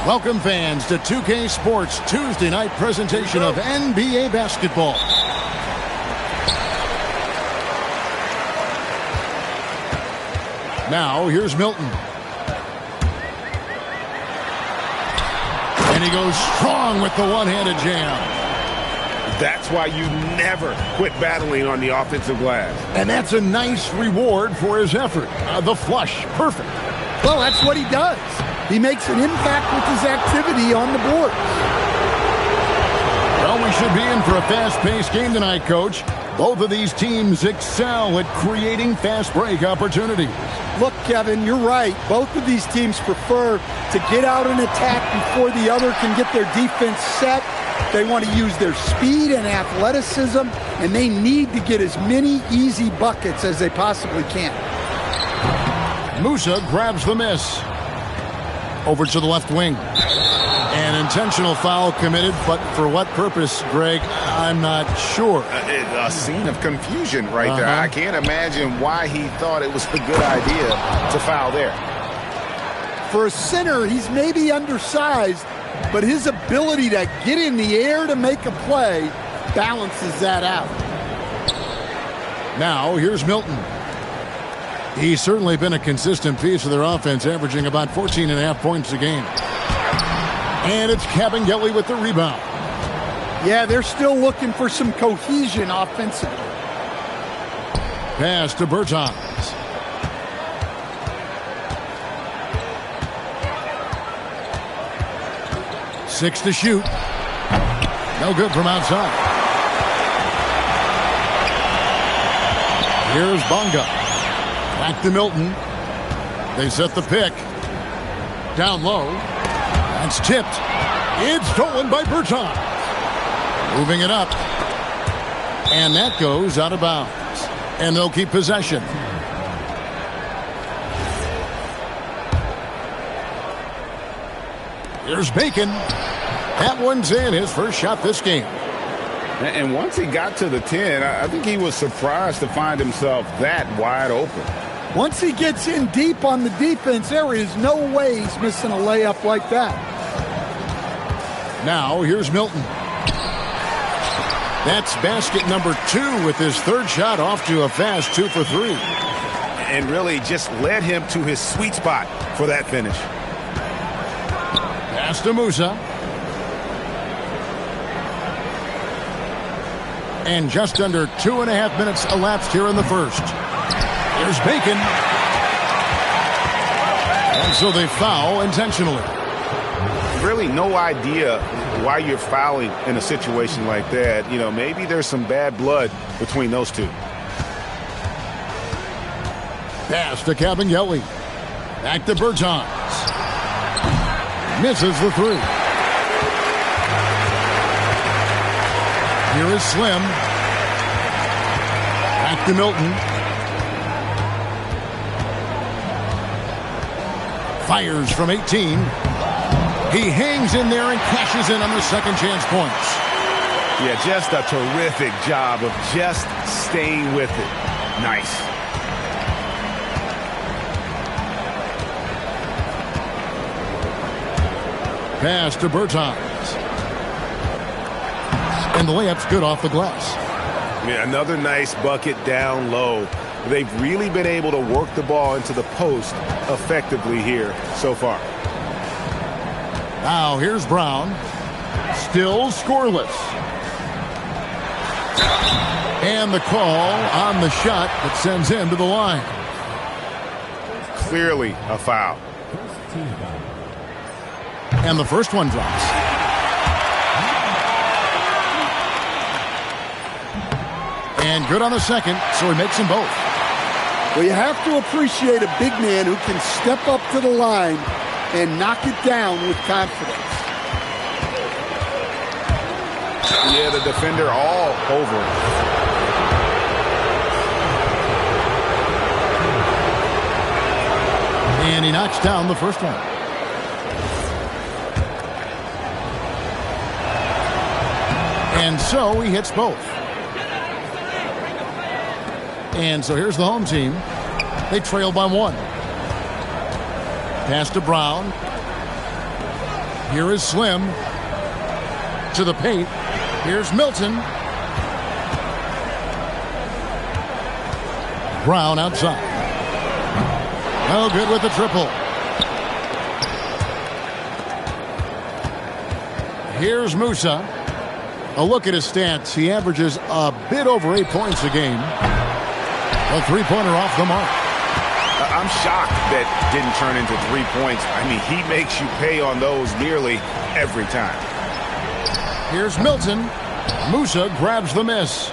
Welcome fans to 2K Sports Tuesday night presentation of NBA basketball. Now here's Milton. And he goes strong with the one-handed jam. That's why you never quit battling on the offensive glass. And that's a nice reward for his effort. The flush, perfect. Well, that's what he does. He makes an impact with his activity on the board. Well, we should be in for a fast-paced game tonight, Coach. Both of these teams excel at creating fast break opportunities. Look, Kevin, you're right. Both of these teams prefer to get out and attack before the other can get their defense set. They want to use their speed and athleticism, and they need to get as many easy buckets as they possibly can. Musa grabs the miss. Over to the left wing. An intentional foul committed, but for what purpose, Greg? I'm not sure. A scene of confusion right there. I can't imagine why he thought it was a good idea to foul there. For a center, he's maybe undersized, but his ability to get in the air to make a play balances that out. Now, here's Milton. He's certainly been a consistent piece of their offense, averaging about 14.5 points a game. And it's Kabengele with the rebound. Yeah, they're still looking for some cohesion offensively. Pass to Bertans. Six to shoot. No good from outside. Here's Bonga. Back to Milton. They set the pick. Down low. That's tipped. It's stolen by Partizan. Moving it up. And that goes out of bounds. And they'll keep possession. Here's Bacon. That one's in, his first shot this game. And once he got to the 10, I think he was surprised to find himself that wide open. Once he gets in deep on the defense, there is no way he's missing a layup like that. Now, here's Milton. That's basket number 2 with his third shot off to a fast 2 for 3. And really just led him to his sweet spot for that finish. Pass to Musa. And just under 2.5 minutes elapsed here in the first. Here's Bacon. And so they foul intentionally. Really no idea why you're fouling in a situation like that. You know, maybe there's some bad blood between those two. Pass to Kabengele. Back to Bertans. Misses the 3. Here is Slim. Back to Milton. Fires from 18. He hangs in there and cashes in on the second chance points. Yeah, just a terrific job of just staying with it. Nice. Pass to Bertans. And the layup's good off the glass. Yeah, another nice bucket down low. They've really been able to work the ball into the post effectively here so far. Now here's Brown. Still scoreless. And the call on the shot that sends him to the line. Clearly a foul. And the first one drops. And good on the second, so he makes them both. Well, you have to appreciate a big man who can step up to the line and knock it down with confidence. Yeah, the defender all over him. And he knocks down the first one. And so he hits both. And so here's the home team. They trail by 1. Pass to Brown. Here is Slim to the paint. Here's Milton. Brown outside. No good with the triple. Here's Musa. A look at his stats. He averages a bit over 8 points a game. A three-pointer off the mark. I'm shocked that didn't turn into 3 points. I mean, he makes you pay on those nearly every time. Here's Milton. Musa grabs the miss.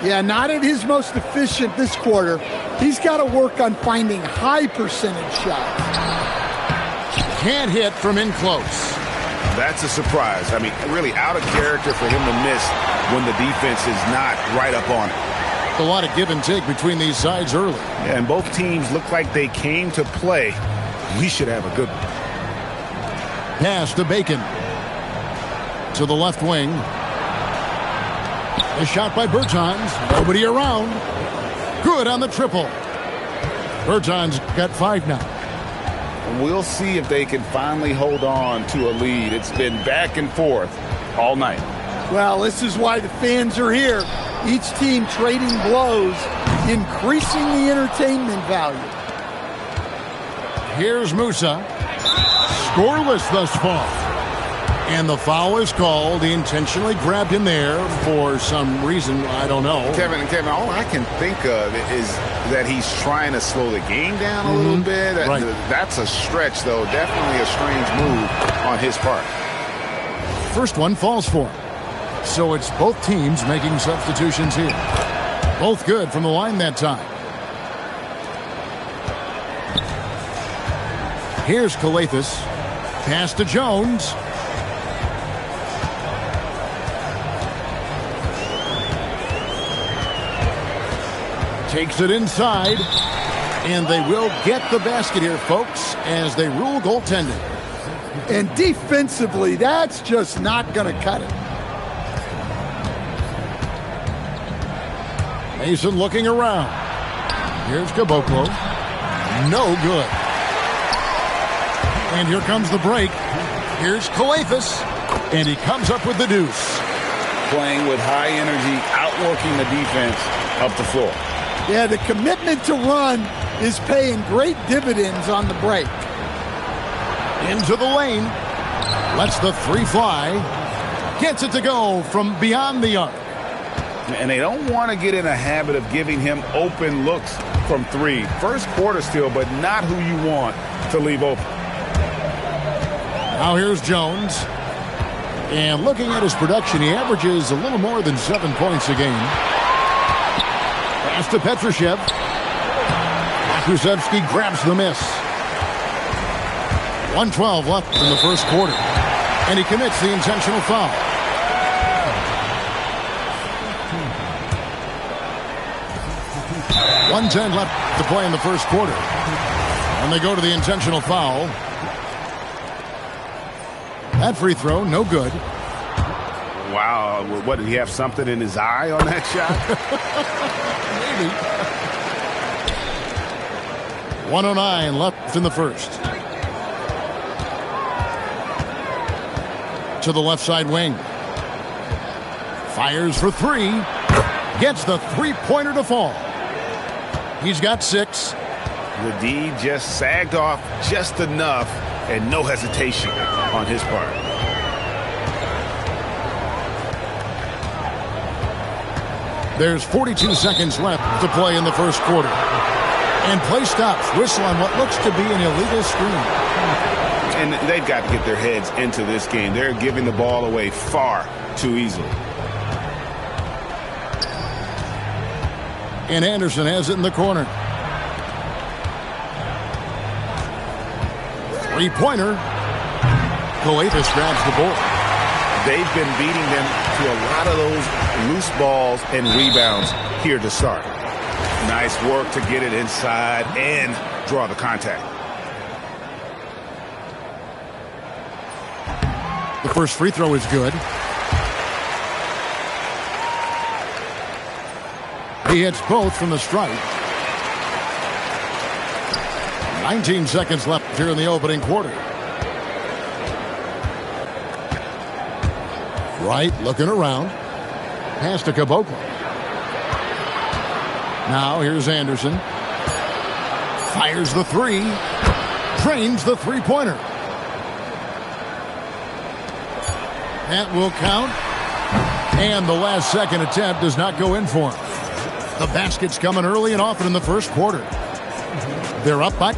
Yeah, not at his most efficient this quarter. He's got to work on finding high percentage shots. Can't hit from in close. That's a surprise. I mean, really out of character for him to miss when the defense is not right up on it. A lot of give and take between these sides early. Yeah, and both teams look like they came to play. We should have a good one. Pass to Bacon. To the left wing. A shot by Bertans. Nobody around. Good on the triple. Bertans got 5 now. We'll see if they can finally hold on to a lead. It's been back and forth all night. Well, this is why the fans are here. Each team trading blows, increasing the entertainment value. Here's Musa. Scoreless thus far. And the foul is called. He intentionally grabbed him there for some reason. I don't know. Kevin, all I can think of is that he's trying to slow the game down a little bit. Right. That's a stretch, though. Definitely a strange move on his part. First one falls for him. So it's both teams making substitutions here. Both good from the line that time. Here's Karakoussis. Pass to Jones. Takes it inside. And they will get the basket here, folks, as they rule goaltending. And defensively, that's just not going to cut it. Mason looking around. Here's Caboclo. No good. And here comes the break. Here's Karakoussis. And he comes up with the deuce. Playing with high energy, outworking the defense up the floor. Yeah, the commitment to run is paying great dividends on the break. Into the lane. Lets the three fly. Gets it to go from beyond the arc. And they don't want to get in a habit of giving him open looks from three. First quarter still, but not who you want to leave open. Now here's Jones. And looking at his production, he averages a little more than 7 points a game. Pass to Petrushev. Krusevsky grabs the miss. 1:12 left in the first quarter. And he commits the intentional foul. .110 left to play in the first quarter. And they go to the intentional foul. That free throw, no good. Wow, what, did he have something in his eye on that shot? Maybe. 1:09 left in the first. To the left side wing. Fires for three. Gets the three-pointer to fall. He's got 6. The D just sagged off just enough and no hesitation on his part. There's 42 seconds left to play in the first quarter. And play stops. Whistle on what looks to be an illegal screen. And they've got to get their heads into this game. They're giving the ball away far too easily. And Anderson has it in the corner. Three-pointer. Karakoussis grabs the ball. They've been beating them to a lot of those loose balls and rebounds here to start. Nice work to get it inside and draw the contact. The first free throw is good. He hits both from the stripe. 19 seconds left here in the opening quarter. Wright looking around. Pass to Caboclo. Now here's Anderson. Fires the three. Drains the three-pointer. That will count. And the last second attempt does not go in for him. The basket's coming early and often in the first quarter. They're up by...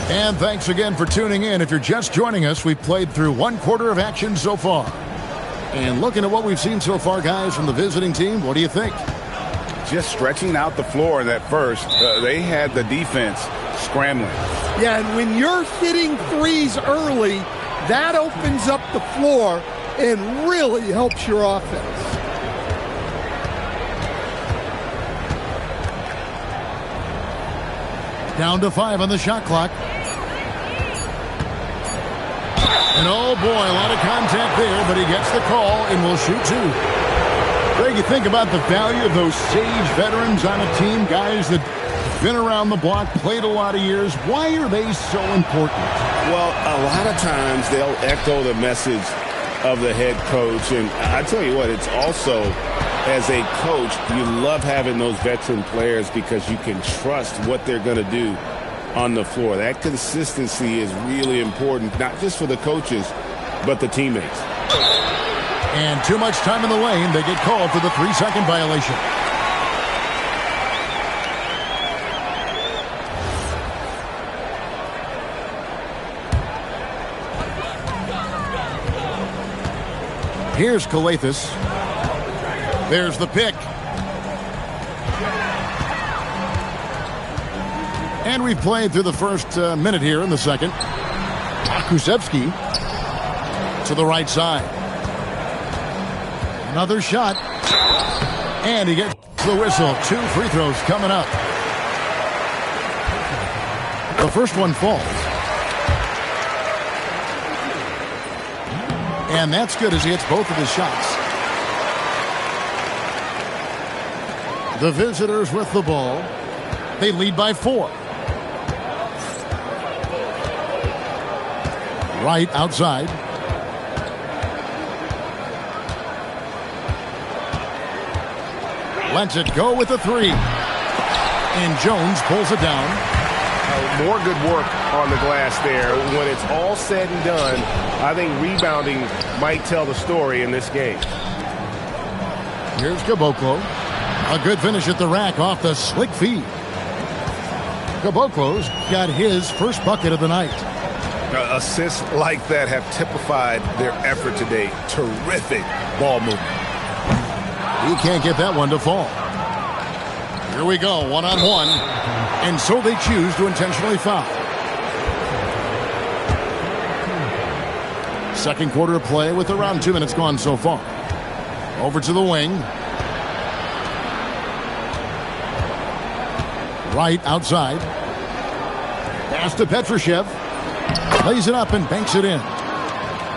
And thanks again for tuning in. If you're just joining us, we've played through one quarter of action so far. And looking at what we've seen so far, guys, from the visiting team, what do you think? Just stretching out the floor in that first. They had the defense scrambling. Yeah, and when you're hitting threes early, that opens up the floor and really helps your offense. Down to 5 on the shot clock. And oh boy, a lot of contact there, but he gets the call and will shoot 2. Greg, you think about the value of those sage veterans on a team, guys that have been around the block, played a lot of years. Why are they so important? Well, a lot of times they'll echo the message of the head coach. And I tell you what, it's also, as a coach, you love having those veteran players because you can trust what they're going to do on the floor. That consistency is really important, not just for the coaches, but the teammates. And too much time in the lane. They get called for the 3-second violation. Here's Karakoussis. There's the pick. And we've played through the first minute here in the second. Karakoussis to the right side. Another shot. And he gets the whistle. 2 free throws coming up. The first one falls. And that's good as he hits both of his shots. The visitors with the ball. They lead by 4. Right outside. Lets it go with the 3. And Jones pulls it down. More good work on the glass there. When it's all said and done, I think rebounding might tell the story in this game. Here's Caboclo. A good finish at the rack off the slick feed. Caboclo's got his first bucket of the night. Assists like that have typified their effort today. Terrific ball movement. He can't get that one to fall. Here we go, one-on-one. And so they choose to intentionally foul. Second quarter of play with around 2 minutes gone so far. Over to the wing. Right outside. Pass to Petrushev. Lays it up and banks it in.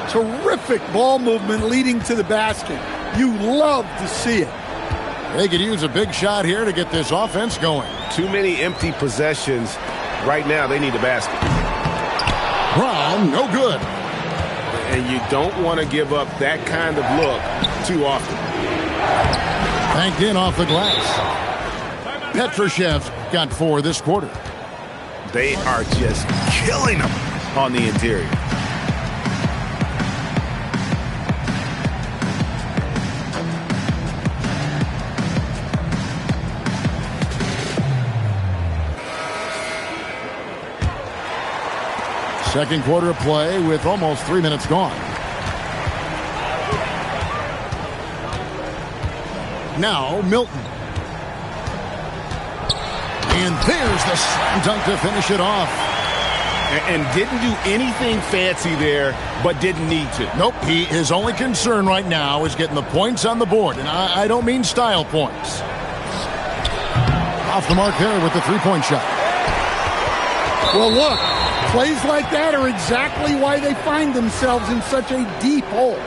Terrific ball movement leading to the basket. You love to see it. They could use a big shot here to get this offense going. Too many empty possessions. Right now, they need a basket. Brown, no good. And you don't want to give up that kind of look too often. Banked in off the glass. Petrushev got 4 this quarter. They are just killing them on the interior. Second quarter of play with almost 3 minutes gone. Now Milton. And there's the slam dunk to finish it off. And didn't do anything fancy there, but didn't need to. Nope, his only concern right now is getting the points on the board. And I don't mean style points. Off the mark there with the three-point shot. Well, look, plays like that are exactly why they find themselves in such a deep hole.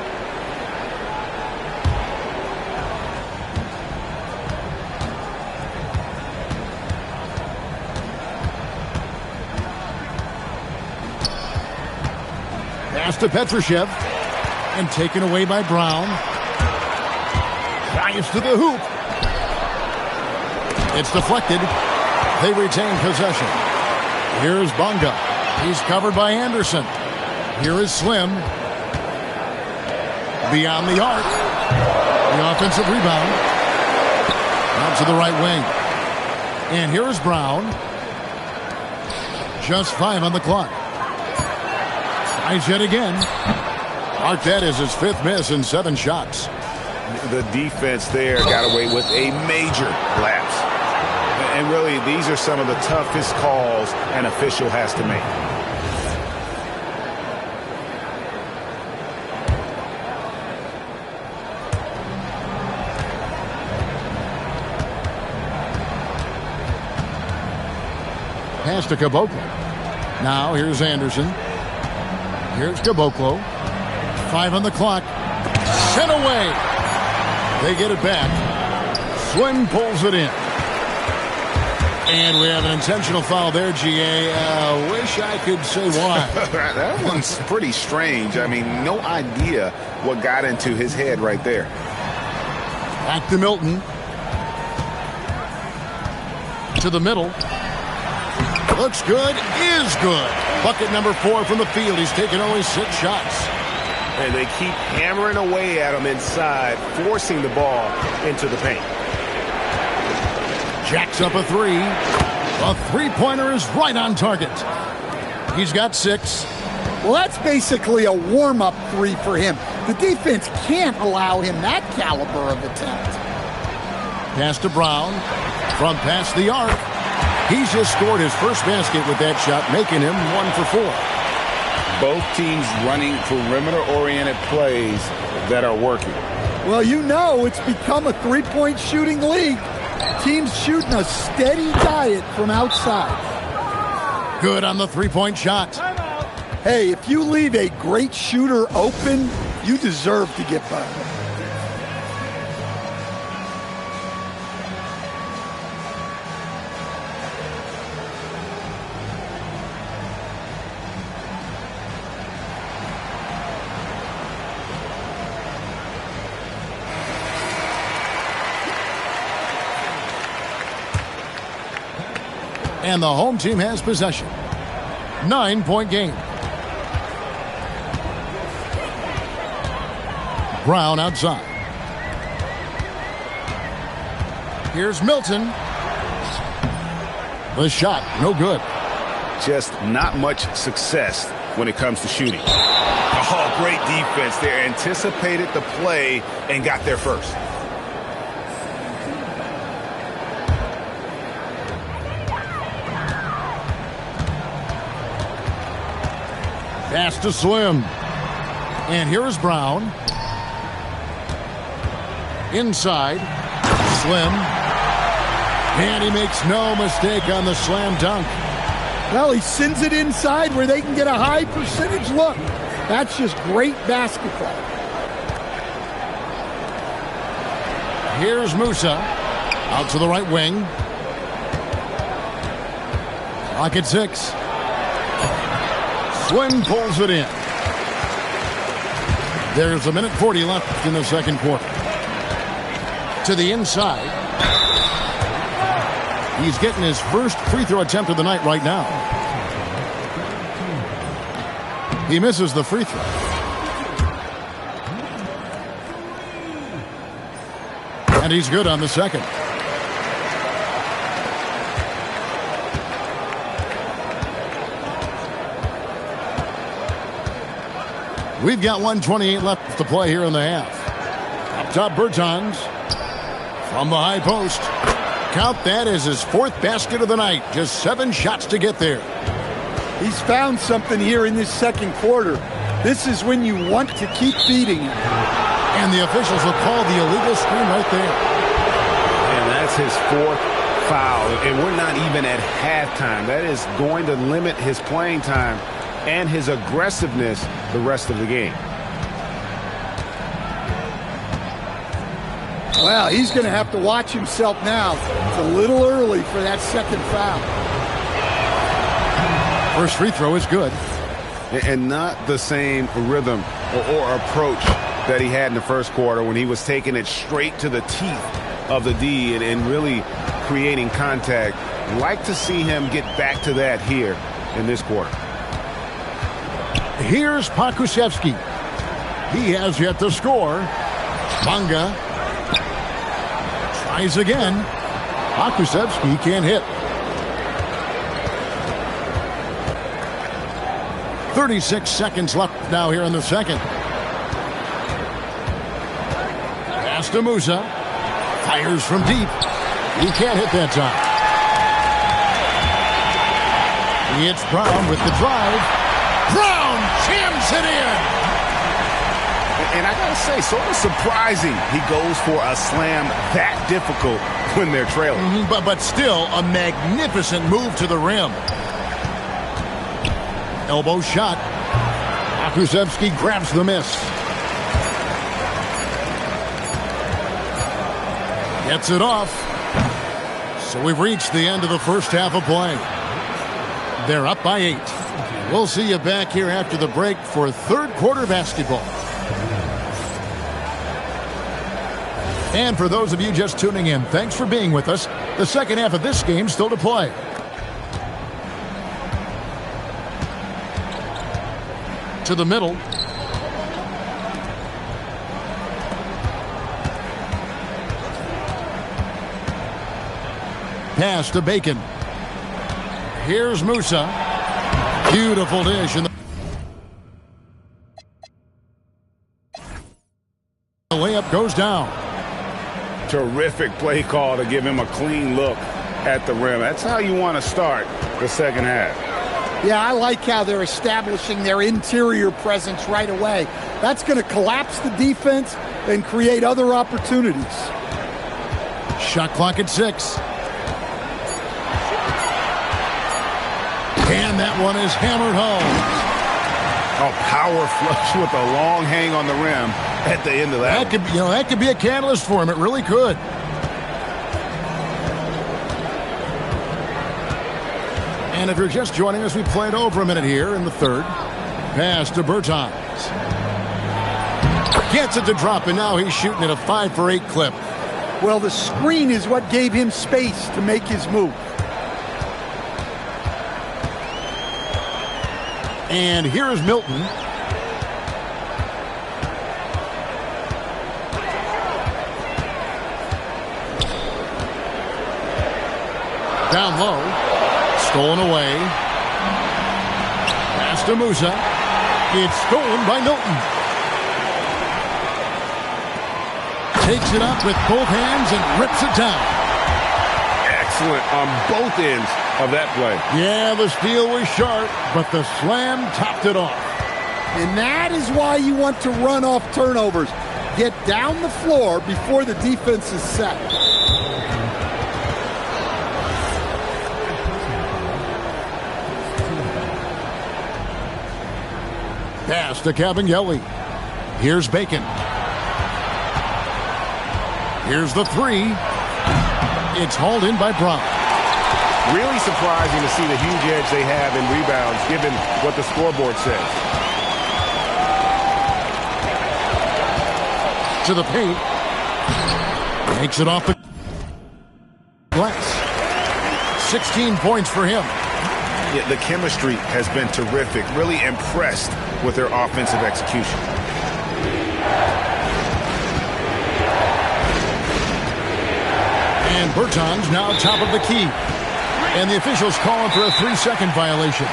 to Petrushev. And taken away by Brown. Drives to the hoop. It's deflected. They retain possession. Here's Bonga. He's covered by Anderson. Here is Slim. Beyond the arc. The offensive rebound. Out to the right wing. And here is Brown. Just 5 on the clock. Tries yet again. That is his 5th miss in 7 shots. The defense there got away with a major lapse. And really, these are some of the toughest calls an official has to make. Pass to Caboclo. Now here's Anderson. Here's Caboclo. 5 on the clock. Sent away. They get it back. Slim pulls it in. And we have an intentional foul there, GA. Wish I could say why. That one's pretty strange. I mean, no idea what got into his head right there. Back to Milton. To the middle. Looks good, is good. Bucket number 4 from the field. He's taken only 6 shots. And they keep hammering away at him inside, forcing the ball into the paint. Jacks up a 3. A three-pointer is right on target. He's got 6. Well, that's basically a warm-up 3 for him. The defense can't allow him that caliber of attempt. Pass to Brown. From past the arc. He's just scored his first basket with that shot, making him 1 for 4. Both teams running perimeter-oriented plays that are working. Well, you know it's become a three-point shooting league. Teams shooting a steady diet from outside. Good on the three-point shot. Hey, if you leave a great shooter open, you deserve to get by. And the home team has possession. 9-point game. Brown outside. Here's Milton. The shot, no good. Just not much success when it comes to shooting. Oh, great defense there. Anticipated the play and got there first. Pass to Slim. And here is Brown. Inside. Slim. And he makes no mistake on the slam dunk. Well, he sends it inside where they can get a high percentage look. That's just great basketball. Here's Musa. Out to the right wing. Clock at 6. Slim pulls it in. There's 1:40 left in the second quarter. To the inside. He's getting his first free throw attempt of the night right now. He misses the free throw. And he's good on the second. We've got 1:28 left to play here in the half. Up top, Bertans. From the high post. Count that as his 4th basket of the night. Just 7 shots to get there. He's found something here in this second quarter. This is when you want to keep feeding him. And the officials will call the illegal screen right there. And that's his 4th foul. And we're not even at halftime. That is going to limit his playing time and his aggressiveness the rest of the game. Well, he's going to have to watch himself now. It's a little early for that second foul. First free throw is good. and not the same rhythm or approach that he had in the first quarter when he was taking it straight to the teeth of the D and really creating contact. Like to see him get back to that here in this quarter. Here's Karakoussis. He has yet to score. Manga tries again. Karakoussis can't hit. 36 seconds left now here in the second. Pass to Musa. Fires from deep. He can't hit that time. It's Brown with the drive. Brown jams it in. And I gotta say, sort of surprising he goes for a slam that difficult when they're trailing. But still a magnificent move to the rim. Elbow shot. Karakoussis grabs the miss. Gets it off. So we've reached the end of the first half of play. They're up by 8. We'll see you back here after the break for third quarter basketball. And for those of you just tuning in, thanks for being with us. The second half of this game still to play. To the middle. Pass to Bacon. Here's Musa. Beautiful dish. And the layup goes down. Terrific play call to give him a clean look at the rim. That's how you want to start the second half. Yeah, I like how they're establishing their interior presence right away. That's going to collapse the defense and create other opportunities. Shot clock at 6. And that one is hammered home. A power flush with a long hang on the rim at the end of that. That could be a catalyst for him. It really could. And if you're just joining us, we played over a minute here in the third. Pass to Bertans. Gets it to drop, and now he's shooting at a 5 for 8 clip. Well, the screen is what gave him space to make his move. And here is Milton. Down low. Stolen away. Pass to Musa. It's stolen by Milton. Takes it up with both hands and rips it down. Excellent on both ends of that play. Yeah, the steal was sharp, but the slam topped it off. And that is why you want to run off turnovers. Get down the floor before the defense is set. Pass to Cavangeli. Here's Bacon. Here's the 3. It's hauled in by Brown. Really surprising to see the huge edge they have in rebounds, given what the scoreboard says. To the paint. Makes it off the glass. 16 points for him. Yeah, the chemistry has been terrific. Really impressed with their offensive execution. And Bertans now top of the key. And the officials calling for a 3-second violation.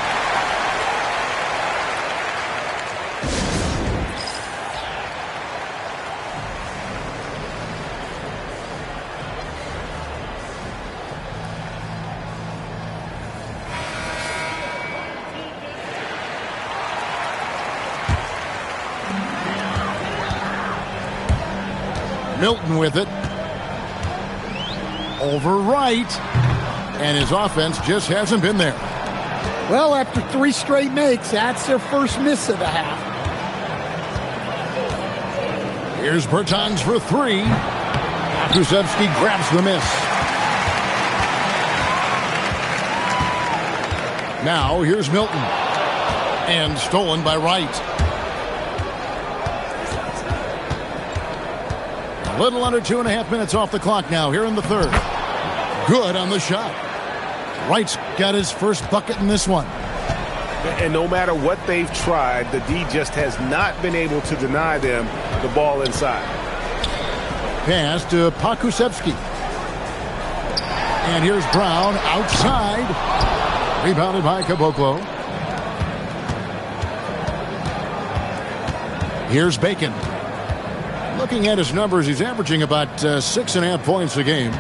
Milton with it. Over right. And his offense just hasn't been there. Well, after 3 straight makes, that's their first miss of the half. Here's Bertans for 3. Karakoussis grabs the miss. Now here's Milton. And stolen by Wright. A little under 2.5 minutes off the clock now here in the third. Good on the shot. Wright's got his first bucket in this one. And no matter what they've tried, the D just has not been able to deny them the ball inside. Pass to Karakoussis. And here's Brown outside. Rebounded by Caboclo. Here's Bacon. Looking at his numbers, he's averaging about 6.5 points a game.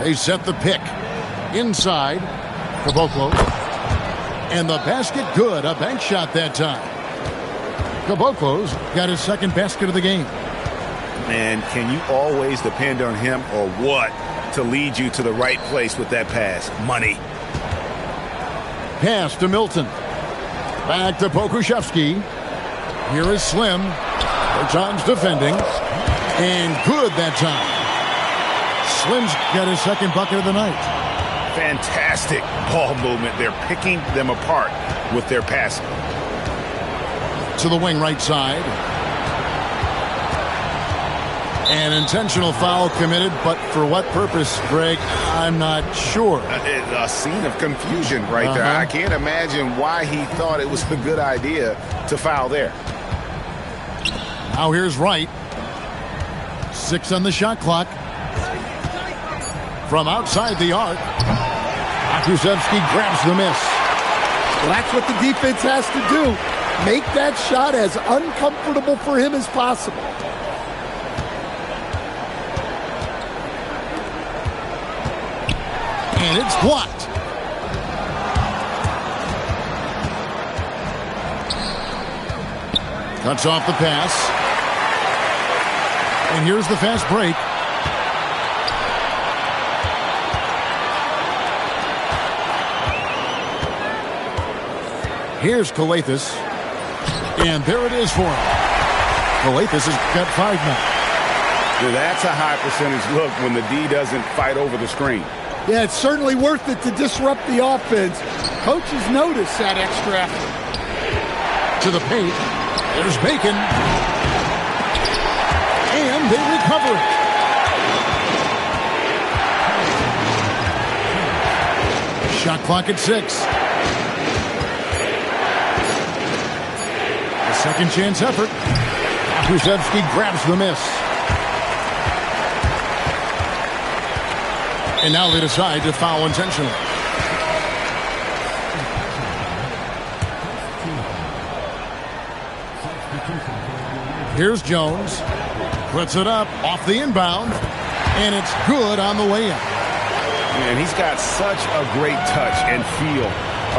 They set the pick. Inside. Caboclo. And the basket good. A bank shot that time. Caboclo's got his second basket of the game. And can you always depend on him or what to lead you to the right place with that pass? Money. Pass to Milton. Back to Karakoussis. Here is Slim. Partizan's defending. And good that time. Slim's got his second bucket of the night. Fantastic ball movement. They're picking them apart with their passing. To the wing right side. An intentional foul committed, but for what purpose, Greg, I'm not sure. A scene of confusion right there. I can't imagine why he thought it was a good idea to foul there. Now here's Wright. 6 on the shot clock. From outside the arc. Karakoussis grabs the miss. Well, that's what the defense has to do. Make that shot as uncomfortable for him as possible. And it's blocked. Cuts off the pass. And here's the fast break. Here's Karakoussis. And there it is for him. Karakoussis has got 5 now. That's a high percentage look when the D doesn't fight over the screen. Yeah, it's certainly worth it to disrupt the offense. Coaches notice that extra effort. To the paint. There's Bacon. And they recover it. Shot clock at 6. A second chance effort. Karakoussis grabs the miss. And now they decide to foul intentionally. Here's Jones. Puts it up off the inbound. And it's good on the way in. And he's got such a great touch and feel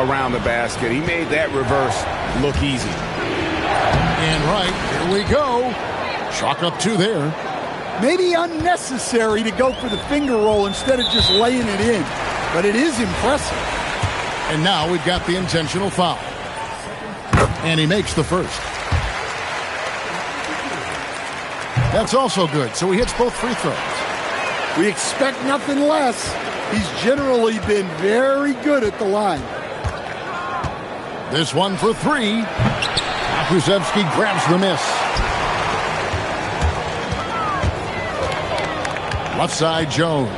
around the basket. He made that reverse look easy. And right, here we go. Chalk up 2 there. Maybe unnecessary to go for the finger roll instead of just laying it in. But it is impressive. And now we've got the intentional foul. And he makes the first. That's also good. So he hits both free throws. We expect nothing less. He's generally been very good at the line. This one for 3. Karakoussis grabs the miss. Left side, Jones.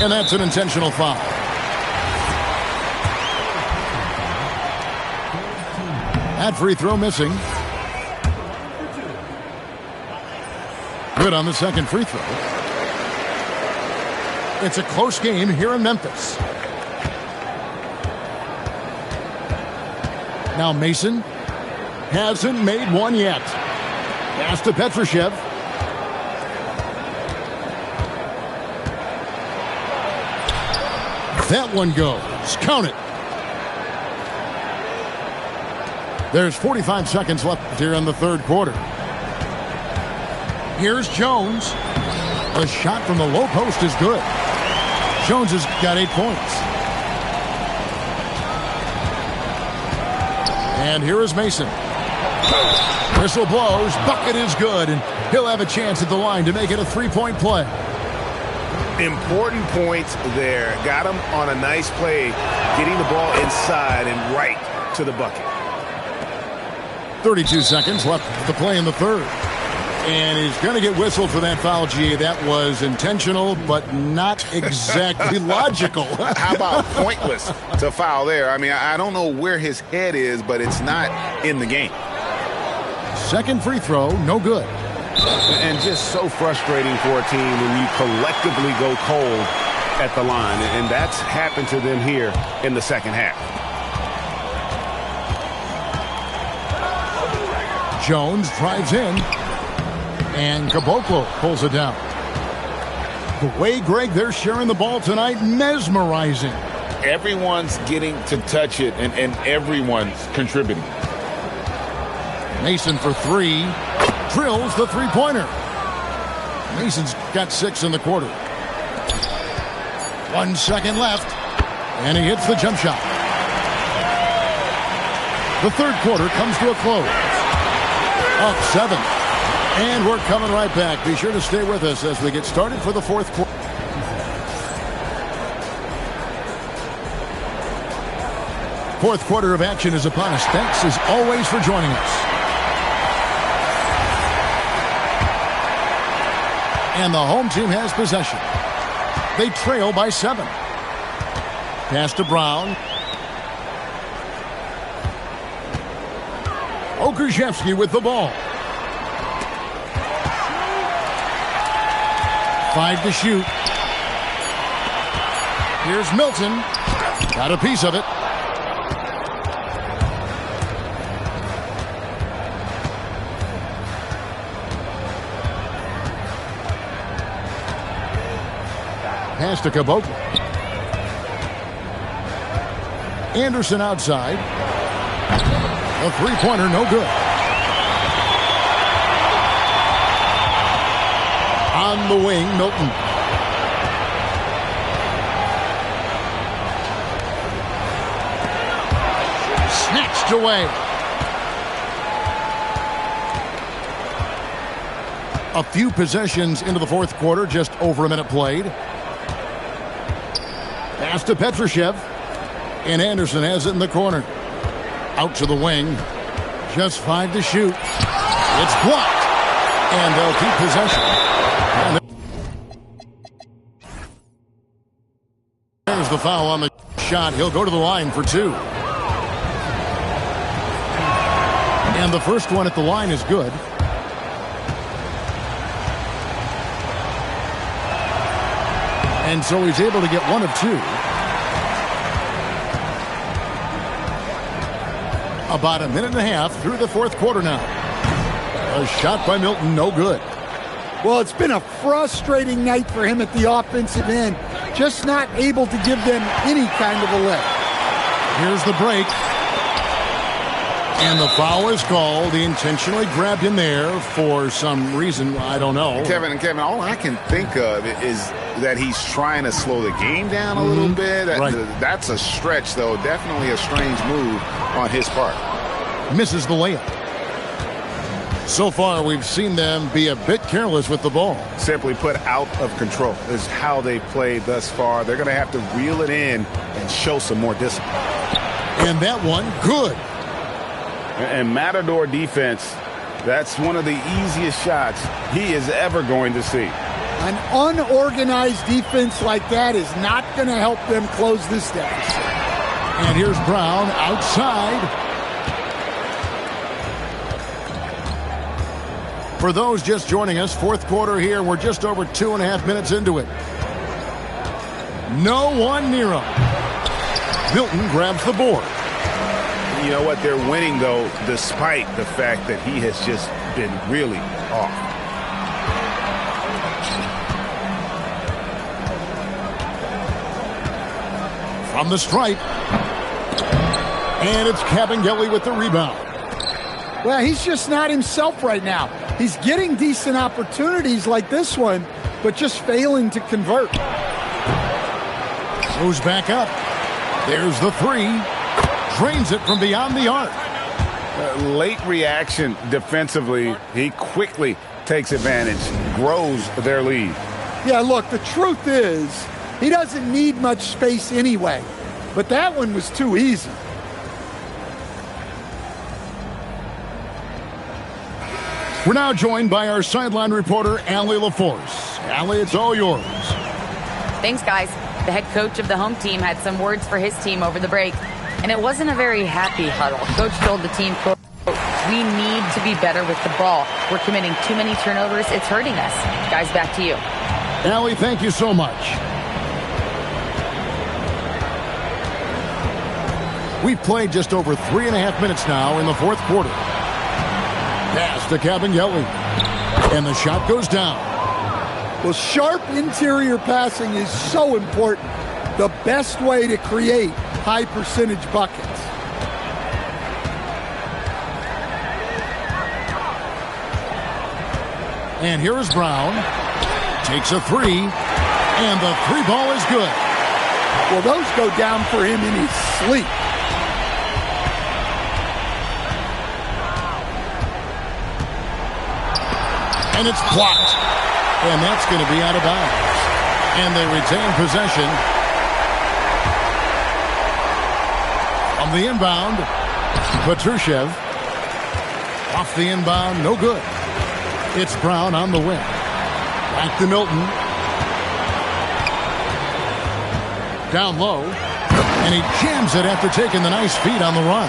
And that's an intentional foul. That free throw missing. Good on the second free throw. It's a close game here in Memphis. Now Mason hasn't made one yet. Pass to Petrushev. That one goes. Count it. There's 45 seconds left here in the third quarter. Here's Jones. The shot from the low post is good. Jones has got 8 points. And here is Mason. Whistle blows. Bucket is good. And he'll have a chance at the line to make it a 3-point play. Important points there. Got him on a nice play, getting the ball inside, and right to the bucket. 32 seconds left to play in the third. And he's going to get whistled for that foul, G. That was intentional, but not exactly logical. How about pointless to foul there? I mean, I don't know where his head is, but it's not in the game. Second free throw, no good. And just so frustrating for a team when you collectively go cold at the line. And that's happened to them here in the second half. Jones drives in. And Caboclo pulls it down. The way, Greg, they're sharing the ball tonight, mesmerizing. Everyone's getting to touch it, and everyone's contributing. Mason for three. Drills the three-pointer. Mason's got 6 in the quarter. 1 second left. And he hits the jump shot. The third quarter comes to a close. Up 7. And we're coming right back. Be sure to stay with us as we get started for the fourth quarter. Fourth quarter of action is upon us. Thanks as always for joining us. And the home team has possession. They trail by 7. Pass to Brown. Okrzyjewski with the ball. 5 to shoot. Here's Milton. Got a piece of it. Pass to Caboclo. Anderson outside. A three-pointer, no good. On the wing, Milton. Snatched away. A few possessions into the fourth quarter, just over a minute played. Pass to Petrushev. And Anderson has it in the corner. Out to the wing. Just 5 to shoot. It's blocked. And they'll keep possession. And there's the foul on the shot. He'll go to the line for 2. And the first one at the line is good. And so he's able to get 1 of 2. About a minute and a half through the fourth quarter now. A shot by Milton, no good. Well, it's been a frustrating night for him at the offensive end. Just not able to give them any kind of a lift. Here's the break. And the foul is called. He intentionally grabbed him there for some reason. I don't know. Kevin, all I can think of is that he's trying to slow the game down a little bit. Right. That's a stretch, though. Definitely a strange move on his part. Misses the layup. So far, we've seen them be a bit careless with the ball. Simply put, out of control is how they've played thus far. They're going to have to reel it in and show some more discipline. And that one, good. And Matador defense, that's one of the easiest shots he is ever going to see. An unorganized defense like that is not going to help them close this deficit. And here's Brown outside. For those just joining us, fourth quarter here. We're just over 2.5 minutes into it. No one near him. Milton grabs the board. You know what? They're winning, though, despite the fact that he has just been really off. From the stripe. And it's Kabengele with the rebound. Well, he's just not himself right now. He's getting decent opportunities like this one, but just failing to convert. Goes back up. There's the 3. Drains it from beyond the arc. Late reaction defensively. He quickly takes advantage, grows their lead. Yeah, look, the truth is he doesn't need much space anyway, but that one was too easy. We're now joined by our sideline reporter, Allie LaForce. Allie, it's all yours. Thanks, guys. The head coach of the home team had some words for his team over the break, and it wasn't a very happy huddle. Coach told the team, quote, "We need to be better with the ball. We're committing too many turnovers. It's hurting us." Guys, back to you. Allie, thank you so much. We've played just over 3.5 minutes now in the fourth quarter. Pass to Cabangeli. And the shot goes down. Well, sharp interior passing is so important. The best way to create high percentage buckets. And here is Brown. Takes a three. And the three ball is good. Well, those go down for him in his sleep. And it's blocked. And that's going to be out of bounds. And they retain possession. On the inbound, Petrushev. Off the inbound, no good. It's Brown on the wing. Back to Milton. Down low. And he jams it after taking the nice feed on the run.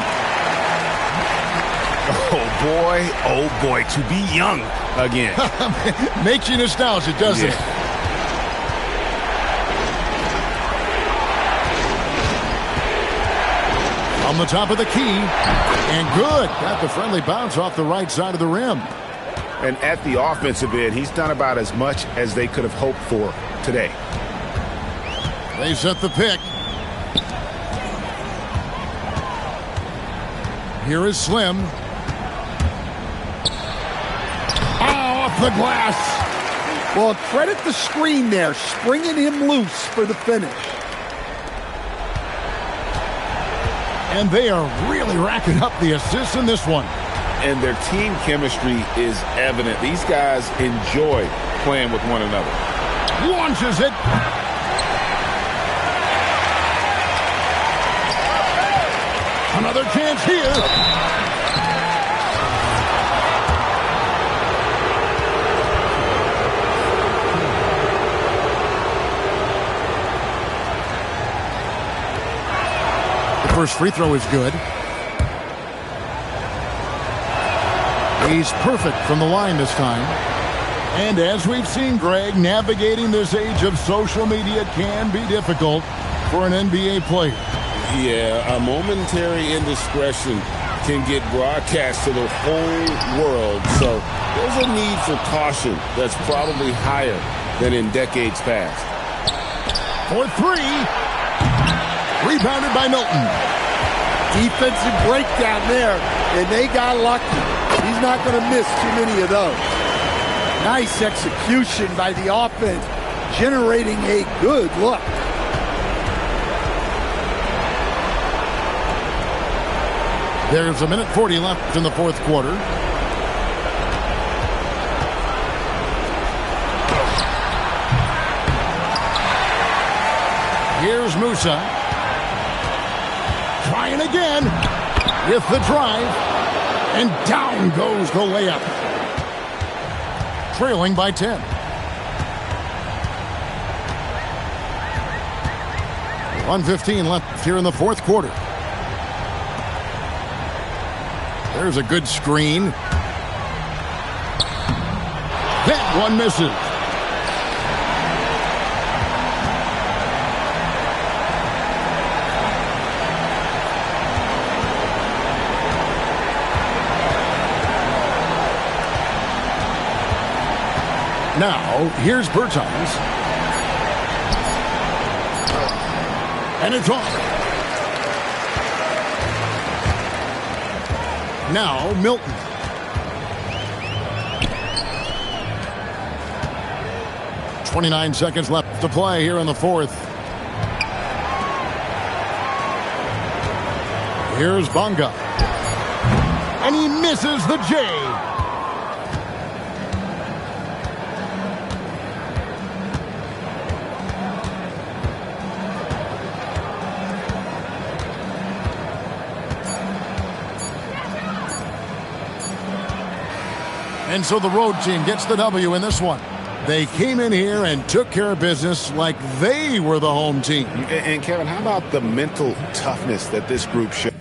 Oh boy, to be young again. Makes you nostalgic, doesn't it? On the top of the key. And good. Got the friendly bounce off the right side of the rim. And at the offensive end, he's done about as much as they could have hoped for today. They set the pick. Here is Slim. Oh, off the glass. Well, credit the screen there, springing him loose for the finish. And they are really racking up the assists in this one. And their team chemistry is evident. These guys enjoy playing with one another. Launches it. Another chance here. The first free throw is good. He's perfect from the line this time. And as we've seen, Greg, navigating this age of social media can be difficult for an NBA player. Yeah, a momentary indiscretion can get broadcast to the whole world. So there's a need for caution that's probably higher than in decades past. For three. Rebounded by Milton. Defensive breakdown there, and they got lucky. He's not going to miss too many of those. Nice execution by the offense, generating a good look. There's 1:40 left in the fourth quarter. Here's Musa. Trying again with the drive. And down goes the layup. Trailing by 10. .115 left here in the fourth quarter. There's a good screen. That one misses. Now, here's Bertans. And it's off. Now, Milton. .29 seconds left to play here in the fourth. Here's Bonga. And he misses the J. And so the road team gets the W in this one. They came in here and took care of business like they were the home team. And Kevin, how about the mental toughness that this group showed?